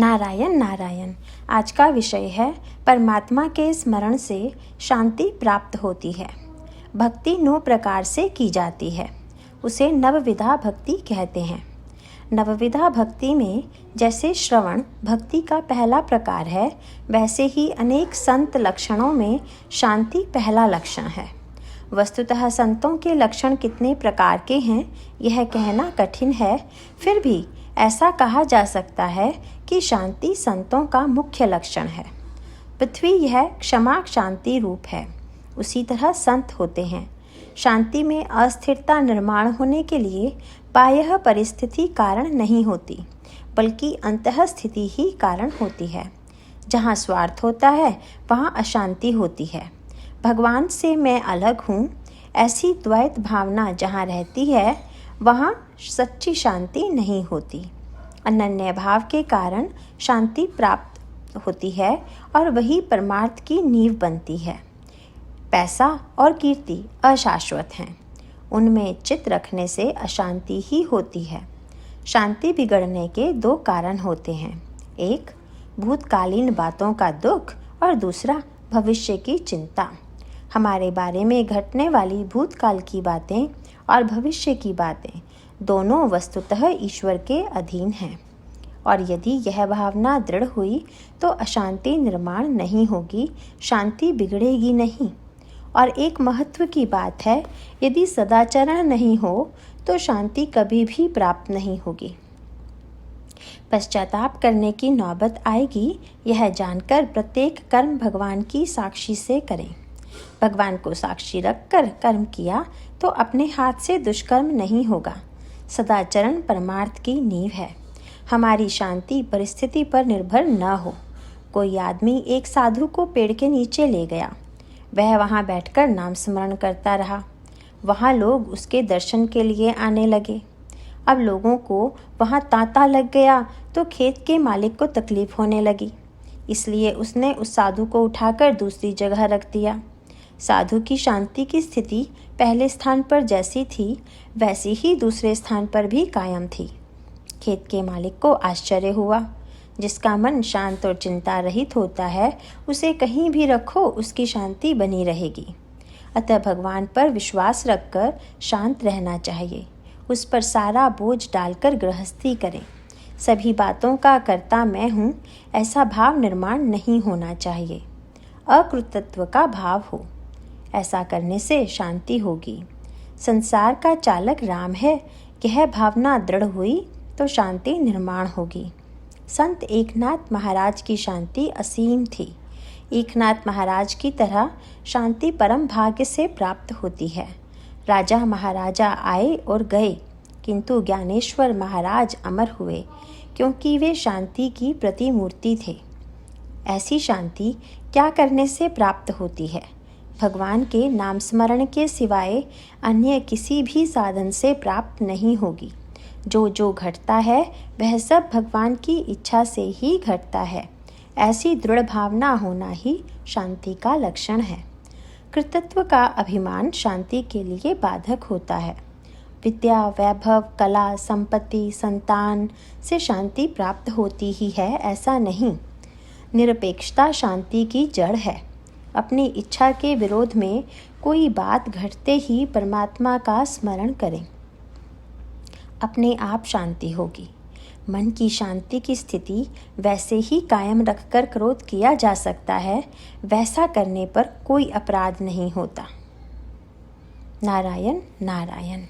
नारायण नारायण। आज का विषय है परमात्मा के स्मरण से शांति प्राप्त होती है। भक्ति 9 प्रकार से की जाती है, उसे नवविधा भक्ति कहते हैं। नवविधा भक्ति में जैसे श्रवण भक्ति का पहला प्रकार है, वैसे ही अनेक संत लक्षणों में शांति पहला लक्षण है। वस्तुतः संतों के लक्षण कितने प्रकार के हैं यह कहना कठिन है, फिर भी ऐसा कहा जा सकता है कि शांति संतों का मुख्य लक्षण है। पृथ्वी यह क्षमा शांति रूप है, उसी तरह संत होते हैं। शांति में अस्थिरता निर्माण होने के लिए बाह्य परिस्थिति कारण नहीं होती, बल्कि अंतः स्थिति ही कारण होती है। जहाँ स्वार्थ होता है वहाँ अशांति होती है। भगवान से मैं अलग हूँ, ऐसी द्वैत भावना जहाँ रहती है वहाँ सच्ची शांति नहीं होती। अनन्य भाव के कारण शांति प्राप्त होती है और वही परमार्थ की नींव बनती है। पैसा और कीर्ति अशाश्वत हैं, उनमें चित्त रखने से अशांति ही होती है। शांति बिगड़ने के 2 कारण होते हैं, एक भूतकालीन बातों का दुख और दूसरा भविष्य की चिंता। हमारे बारे में घटने वाली भूतकाल की बातें और भविष्य की बातें दोनों वस्तुतः ईश्वर के अधीन हैं, और यदि यह भावना दृढ़ हुई तो अशांति निर्माण नहीं होगी, शांति बिगड़ेगी नहीं। और एक महत्व की बात है, यदि सदाचरण नहीं हो तो शांति कभी भी प्राप्त नहीं होगी। पश्चाताप करने की नौबत आएगी, यह जानकर प्रत्येक कर्म भगवान की साक्षी से करें। भगवान को साक्षी रखकर कर्म किया तो अपने हाथ से दुष्कर्म नहीं होगा। सदाचरण परमार्थ की नींव है। हमारी शांति परिस्थिति पर निर्भर न हो। कोई आदमी एक साधु को पेड़ के नीचे ले गया, वह वहाँ बैठकर नाम स्मरण करता रहा। वहाँ लोग उसके दर्शन के लिए आने लगे। अब लोगों को वहाँ तांता लग गया तो खेत के मालिक को तकलीफ होने लगी, इसलिए उसने उस साधु को उठाकर दूसरी जगह रख दिया। साधु की शांति की स्थिति पहले स्थान पर जैसी थी वैसी ही दूसरे स्थान पर भी कायम थी। खेत के मालिक को आश्चर्य हुआ। जिसका मन शांत और चिंता रहित होता है उसे कहीं भी रखो उसकी शांति बनी रहेगी। अतः भगवान पर विश्वास रखकर शांत रहना चाहिए। उस पर सारा बोझ डालकर गृहस्थी करें। सभी बातों का कर्ता मैं हूँ, ऐसा भाव निर्माण नहीं होना चाहिए। अकृतत्व का भाव हो, ऐसा करने से शांति होगी। संसार का चालक राम है, यह भावना दृढ़ हुई तो शांति निर्माण होगी। संत एकनाथ महाराज की शांति असीम थी। एकनाथ महाराज की तरह शांति परम भाग्य से प्राप्त होती है। राजा महाराजा आए और गए, किंतु ज्ञानेश्वर महाराज अमर हुए, क्योंकि वे शांति की प्रतिमूर्ति थे। ऐसी शांति क्या करने से प्राप्त होती है? भगवान के नाम स्मरण के सिवाय अन्य किसी भी साधन से प्राप्त नहीं होगी। जो जो घटता है वह सब भगवान की इच्छा से ही घटता है। ऐसी दृढ़ भावना होना ही शांति का लक्षण है। कृतत्व का अभिमान शांति के लिए बाधक होता है। विद्या, वैभव, कला, संपत्ति, संतान से शांति प्राप्त होती ही है, ऐसा नहीं। निरपेक्षता शांति की जड़ है। अपनी इच्छा के विरोध में कोई बात घटते ही परमात्मा का स्मरण करें, अपने आप शांति होगी। मन की शांति की स्थिति वैसे ही कायम रखकर क्रोध किया जा सकता है, वैसा करने पर कोई अपराध नहीं होता। नारायण नारायण।